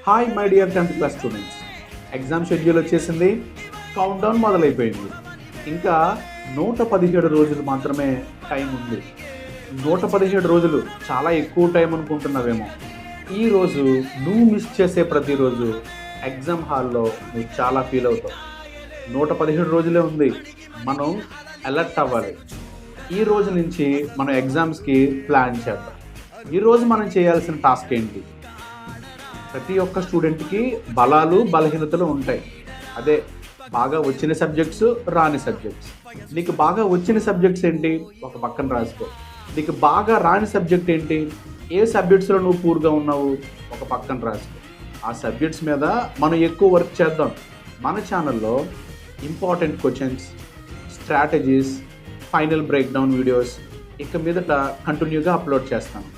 Hi my dear 10th class students, exam schedule వచ్చేసింది. Count down మొదలైపోయింది. ఇంకా 117 రోజులు మాత్రమే టైం ఉంది. 117 రోజులు చాలా ఎక్కువ టైం అనుకుంటున్నావేమో. ఈరోజు నువ్వు మిస్ చేసే ప్రతిరోజు ఎగ్జామ్ హాల్లో నువ్వు చాలా ఫీల్ అవుతావు. 117 రోజులే ఉంది. మనం అలర్ట్ అవ్వాలి. ఈ రోజు నుంచి మనం ఎగ్జామ్స్కి ప్లాన్ చేద్దాం. ఈరోజు మనం చేయాల్సిన టాస్క్ ఏంటి? ప్రతి ఒక్క స్టూడెంట్కి బలాలు బలహీనతలు ఉంటాయి. అదే బాగా వచ్చిన సబ్జెక్ట్స్, రాని సబ్జెక్ట్స్. నీకు బాగా వచ్చిన సబ్జెక్ట్స్ ఏంటి? ఒక పక్కన రాసుకో. నీకు బాగా రాని సబ్జెక్ట్ ఏంటి? ఏ సబ్జెక్ట్స్లో నువ్వు పూర్గా ఉన్నావు? ఒక పక్కన రాసుకో. ఆ సబ్జెక్ట్స్ మీద మనం ఎక్కువ వర్క్ చేద్దాం. మన ఛానల్లో important questions, strategies, final break down videos ఇక మీదట కంటిన్యూగా అప్లోడ్ చేస్తాను.